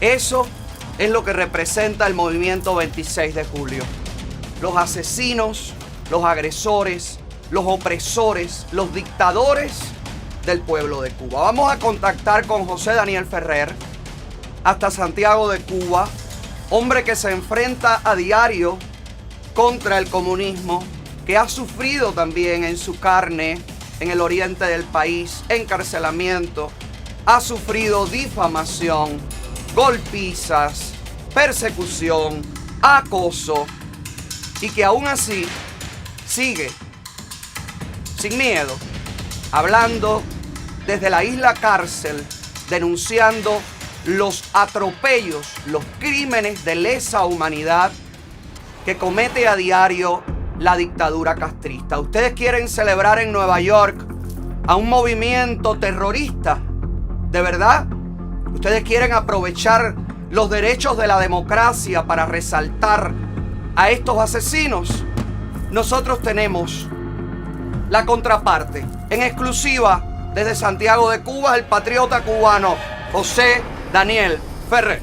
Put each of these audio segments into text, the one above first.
Eso es lo que representa el movimiento 26 de julio. Los asesinos, los agresores, los opresores, los dictadores del pueblo de Cuba. Vamos a contactar con José Daniel Ferrer hasta Santiago de Cuba, hombre que se enfrenta a diario contra el comunismo, que ha sufrido también en su carne en el oriente del país encarcelamiento, ha sufrido difamación, golpizas, persecución, acoso, y que aún así sigue sin miedo, hablando desde la isla cárcel, denunciando los atropellos, los crímenes de lesa humanidad que comete a diario la dictadura castrista. Ustedes quieren celebrar en Nueva York a un movimiento terrorista, ¿de verdad? Ustedes quieren aprovechar los derechos de la democracia para resaltar a estos asesinos. Nosotros tenemos la contraparte en exclusiva desde Santiago de Cuba, el patriota cubano José Daniel Ferrer.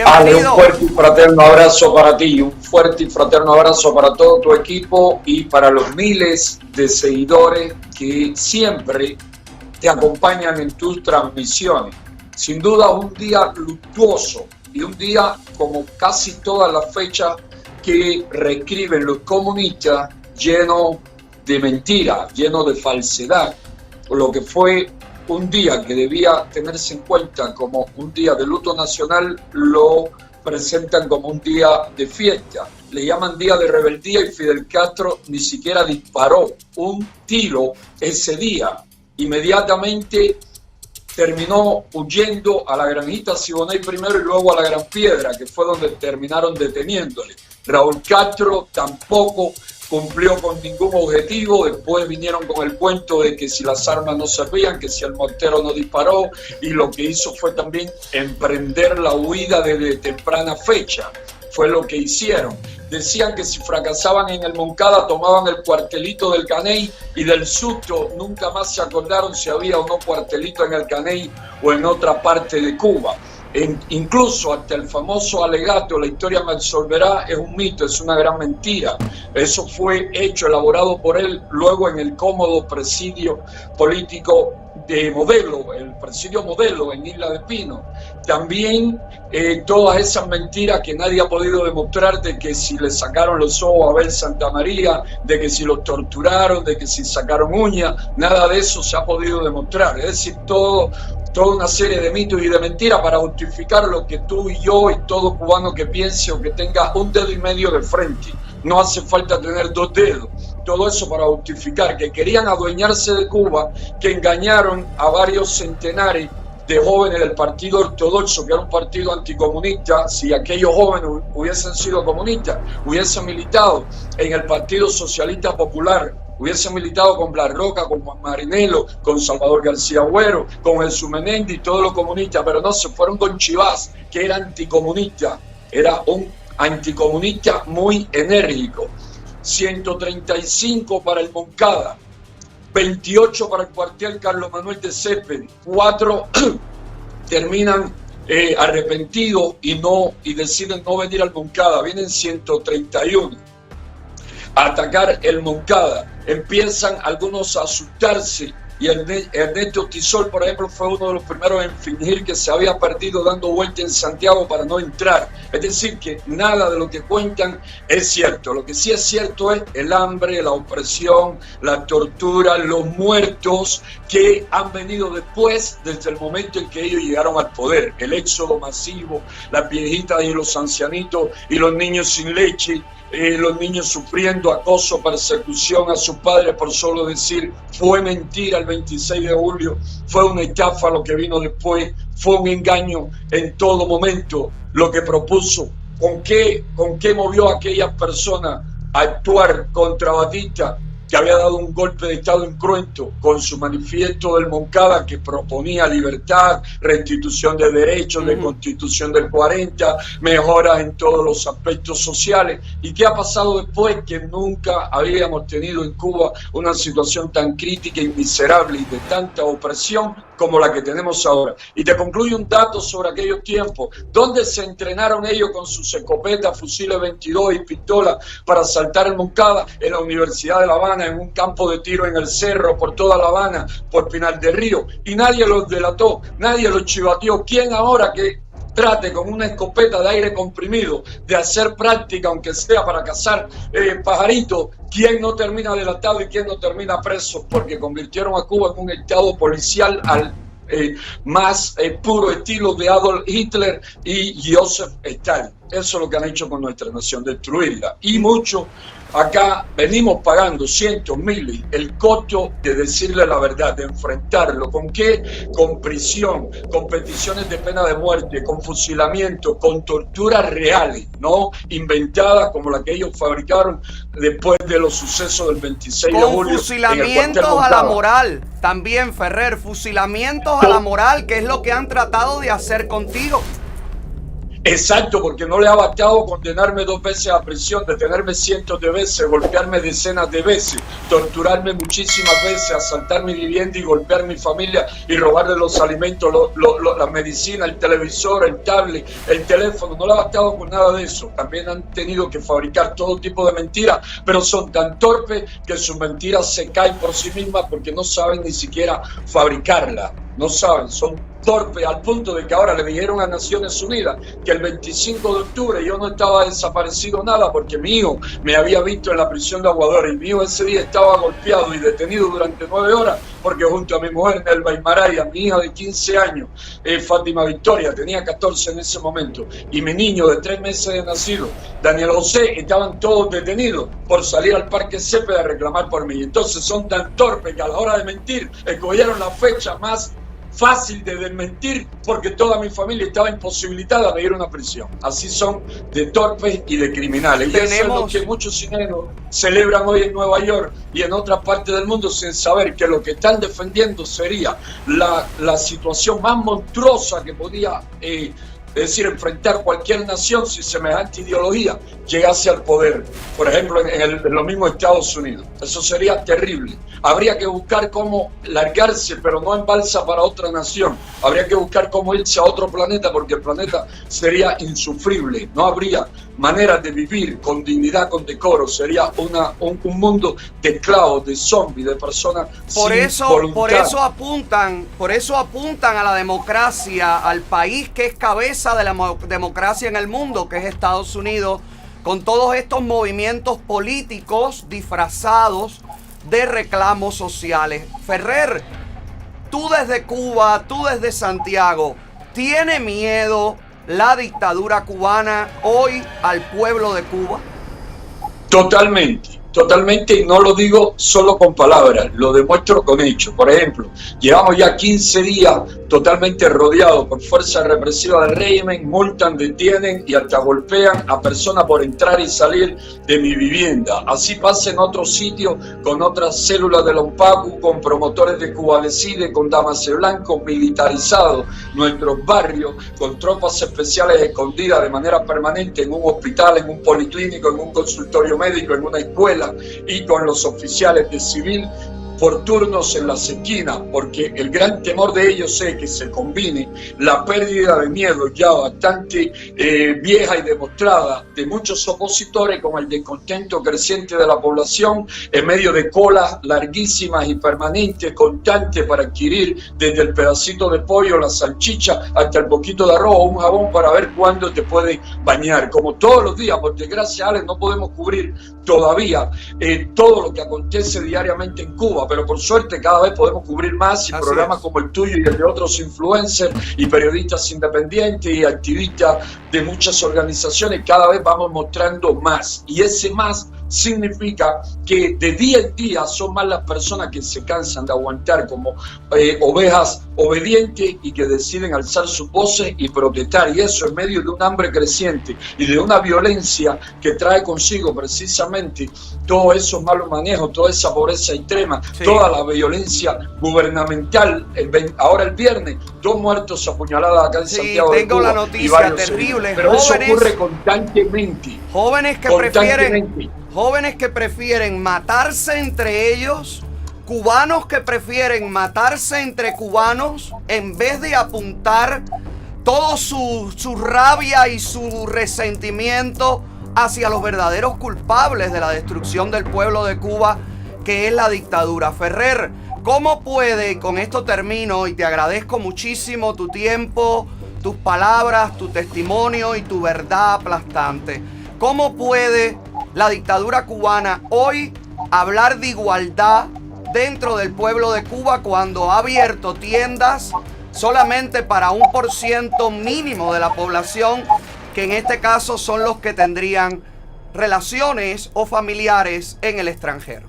Ale, un fuerte y fraterno abrazo para ti, un fuerte y fraterno abrazo para todo tu equipo y para los miles de seguidores que siempre te acompañan en tus transmisiones. Sin duda un día luctuoso y un día como casi todas las fechas que reescriben los comunistas, lleno de mentira, lleno de falsedad, lo que fue un día que debía tenerse en cuenta como un día de luto nacional, lo presentan como un día de fiesta. Le llaman día de rebeldía y Fidel Castro ni siquiera disparó un tiro ese día. Inmediatamente terminó huyendo a la Granjita Siboney primero y luego a la Gran Piedra, que fue donde terminaron deteniéndole. Raúl Castro tampoco cumplió con ningún objetivo. Después vinieron con el cuento de que si las armas no servían, que si el mortero no disparó, y lo que hizo fue también emprender la huida desde temprana fecha. Fue lo que hicieron. Decían que si fracasaban en el Moncada tomaban el cuartelito del Caney, y del susto nunca más se acordaron si había o no cuartelito en el Caney o en otra parte de Cuba. Incluso hasta el famoso alegato, la historia me absolverá, es un mito, es una gran mentira. Eso fue hecho, elaborado por él luego en el cómodo presidio político de Modelo, el presidio Modelo en Isla de Pino. También todas esas mentiras que nadie ha podido demostrar, de que si le sacaron los ojos a Abel Santamaría, de que si los torturaron, de que si sacaron uñas, nada de eso se ha podido demostrar. Es decir, toda una serie de mitos y de mentiras para justificar lo que tú y yo y todo cubano que piense o que tenga un dedo y medio de frente. No hace falta tener dos dedos. Todo eso para justificar que querían adueñarse de Cuba, que engañaron a varios centenares de jóvenes del Partido Ortodoxo, que era un partido anticomunista. Si aquellos jóvenes hubiesen sido comunistas, hubiesen militado en el Partido Socialista Popular, hubiesen militado con Blas Roca, con Juan Marinelo, con Salvador García Agüero, con Jesús Menéndez y todos los comunistas, pero no, se fueron con Chivás, que era anticomunista, era un anticomunista muy enérgico. 135 para el Moncada, 28 para el cuartel Carlos Manuel de Céspedes, 4 terminan arrepentidos y deciden no venir al Moncada, vienen 131 a atacar el Moncada. Empiezan algunos a asustarse y Ernesto Tisol, por ejemplo, fue uno de los primeros en fingir que se había perdido dando vuelta en Santiago para no entrar. Es decir, que nada de lo que cuentan es cierto. Lo que sí es cierto es el hambre, la opresión, la tortura, los muertos que han venido después, desde el momento en que ellos llegaron al poder. El éxodo masivo, las viejitas y los ancianitos y los niños sin leche, los niños sufriendo acoso, persecución a sus padres por solo decir fue mentira el 26 de julio, fue una estafa lo que vino después, fue un engaño en todo momento lo que propuso. ¿Con qué movió a aquellas personas a actuar contra Batista? que había dado un golpe de Estado incruento con su manifiesto del Moncada que proponía libertad, restitución de derechos, de Constitución del 40, mejoras en todos los aspectos sociales. ¿Y qué ha pasado después? Que nunca habíamos tenido en Cuba una situación tan crítica y miserable y de tanta opresión como la que tenemos ahora. Y te concluyo un dato sobre aquellos tiempos, donde se entrenaron ellos con sus escopetas, fusiles 22 y pistolas para asaltar el Moncada. En la Universidad de La Habana, en un campo de tiro en el cerro, por toda La Habana, por Pinar del Río, y nadie los delató, nadie los chivateó. ¿Quién ahora que trate con una escopeta de aire comprimido de hacer práctica, aunque sea para cazar pajaritos, quién no termina delatado y quién no termina preso? Porque convirtieron a Cuba en un estado policial al más puro estilo de Adolf Hitler y Joseph Stalin. Eso es lo que han hecho con nuestra nación, destruirla. Y mucho acá venimos pagando cientos, miles, el costo de decirle la verdad, de enfrentarlo. ¿Con qué? Con prisión, con peticiones de pena de muerte, con fusilamiento, con torturas reales, no inventadas como la que ellos fabricaron después de los sucesos del 26 de julio. Con fusilamientos a la moral, también, Ferrer, fusilamientos a la moral, que es lo que han tratado de hacer contigo. Exacto, porque no le ha bastado condenarme 2 veces a prisión, detenerme cientos de veces, golpearme decenas de veces, torturarme muchísimas veces, asaltar mi vivienda y golpear mi familia y robarle los alimentos, la medicina, el televisor, el tablet, el teléfono. No le ha bastado con nada de eso. También han tenido que fabricar todo tipo de mentiras, pero son tan torpes que sus mentiras se caen por sí mismas porque no saben ni siquiera fabricarlas. No saben, son torpes al punto de que ahora le dijeron a Naciones Unidas que el 25 de octubre yo no estaba desaparecido nada porque mi hijo me había visto en la prisión de Aguadora y mi hijo ese día estaba golpeado y detenido durante 9 horas porque junto a mi mujer Nelva Aymaraya, mi hija de 15 años, Fátima Victoria, tenía 14 en ese momento, y mi niño de 3 meses de nacido, Daniel José, estaban todos detenidos por salir al Parque Cepeda a reclamar por mí. Entonces son tan torpes que a la hora de mentir escogieron la fecha más fácil de desmentir porque toda mi familia estaba imposibilitada de ir a una prisión. Así son de torpes y de criminales. Y eso es lo que muchos cineros celebran hoy en Nueva York y en otras partes del mundo sin saber que lo que están defendiendo sería la situación más monstruosa que podía es decir, enfrentar cualquier nación si semejante ideología llegase al poder. Por ejemplo, en los mismos Estados Unidos. Eso sería terrible. Habría que buscar cómo largarse, pero no en balsa para otra nación. Habría que buscar cómo irse a otro planeta, porque el planeta sería insufrible. No habría manera de vivir con dignidad, con decoro. Sería un mundo de esclavos, de zombies, de personas sin voluntad. Por eso apuntan a la democracia, al país que es cabeza de la democracia en el mundo, que es Estados Unidos, con todos estos movimientos políticos disfrazados de reclamos sociales. Ferrer, tú desde Cuba, tú desde Santiago, ¿tiene miedo la dictadura cubana hoy al pueblo de Cuba? Totalmente. Totalmente, y no lo digo solo con palabras, lo demuestro con hechos. Por ejemplo, llevamos ya 15 días totalmente rodeados por fuerzas represivas del régimen, multan, detienen y hasta golpean a personas por entrar y salir de mi vivienda. Así pasa en otros sitios con otras células de la UNPACU, con promotores de Cuba Decide, con Damas Blancos militarizados, nuestros barrios, con tropas especiales escondidas de manera permanente en un hospital, en un policlínico, en un consultorio médico, en una escuela, y con los oficiales de civil por turnos en las esquinas, porque el gran temor de ellos es que se combine la pérdida de miedo ya bastante vieja y demostrada de muchos opositores con el descontento creciente de la población en medio de colas larguísimas y permanentes, constantes para adquirir desde el pedacito de pollo, la salchicha, hasta el poquito de arroz o un jabón para ver cuándo te puedes bañar. Como todos los días, por desgracia, Alex, no podemos cubrir todavía todo lo que acontece diariamente en Cuba, pero por suerte cada vez podemos cubrir más y programas como el tuyo y el de otros influencers y periodistas independientes y activistas de muchas organizaciones, cada vez vamos mostrando más, y ese más significa que de día en día son más las personas que se cansan de aguantar como ovejas obedientes y que deciden alzar sus voces y protestar, y eso en medio de un hambre creciente y de una violencia que trae consigo precisamente todos esos malos manejos, toda esa pobreza extrema, toda la violencia gubernamental. Ahora el viernes, 2 muertos apuñaladas acá en Santiago de Cuba. Tengo la noticia terrible. Pero jóvenes, eso ocurre constantemente. Jóvenes que prefieren matarse entre ellos, cubanos que prefieren matarse entre cubanos en vez de apuntar todo su rabia y su resentimiento hacia los verdaderos culpables de la destrucción del pueblo de Cuba, que es la dictadura. Ferrer, ¿cómo puede, y con esto termino y te agradezco muchísimo tu tiempo, tus palabras, tu testimonio y tu verdad aplastante, cómo puede la dictadura cubana hoy hablar de igualdad dentro del pueblo de Cuba cuando ha abierto tiendas solamente para 1% mínimo de la población, que en este caso son los que tendrían relaciones o familiares en el extranjero?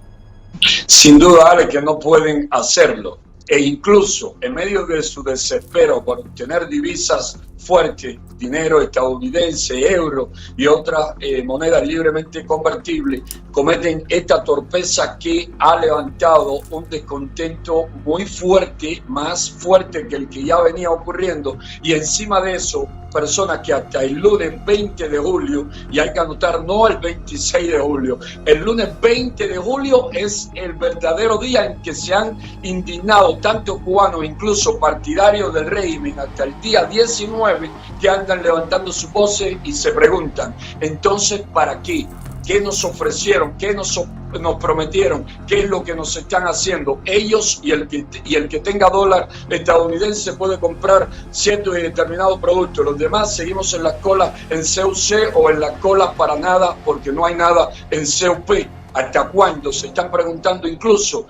Sin duda, Ale, que no pueden hacerlo. E incluso en medio de su desespero por obtener divisas fuertes, dinero estadounidense, euro y otras monedas libremente convertibles, cometen esta torpeza que ha levantado un descontento muy fuerte, más fuerte que el que ya venía ocurriendo, y encima de eso, personas que hasta el lunes 20 de julio, y hay que anotar no el 26 de julio, el lunes 20 de julio es el verdadero día en que se han indignado tantos cubanos, incluso partidarios del régimen, hasta el día 19, que andan levantando sus voces y se preguntan, entonces, ¿para qué? ¿Qué nos ofrecieron? ¿Qué nos prometieron? ¿Qué es lo que nos están haciendo? Ellos y el que tenga dólar estadounidense puede comprar ciertos y determinados productos. Los demás seguimos en las colas en CUC o en las colas para nada, porque no hay nada en CUP. ¿Hasta cuándo? Se están preguntando incluso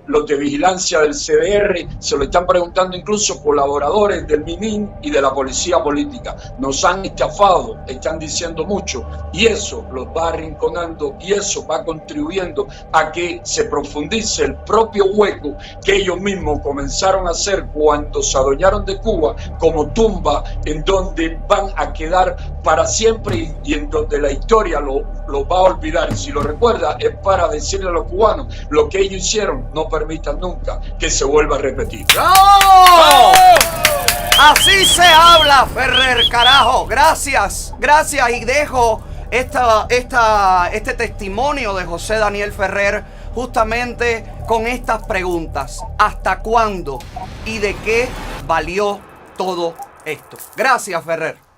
los de vigilancia del CDR, se lo están preguntando incluso colaboradores del MININ y de la policía política. Nos han estafado, están diciendo mucho, y eso los va arrinconando y eso va contribuyendo a que se profundice el propio hueco que ellos mismos comenzaron a hacer cuando se adueñaron de Cuba como tumba en donde van a quedar para siempre y en donde la historia lo va a olvidar. Y si lo recuerda, es para decirle a los cubanos lo que ellos hicieron, no permitan nunca que se vuelva a repetir. ¡No! Así se habla, Ferrer, carajo. Gracias y dejo este testimonio de José Daniel Ferrer justamente con estas preguntas. ¿Hasta cuándo y de qué valió todo esto? Gracias, Ferrer.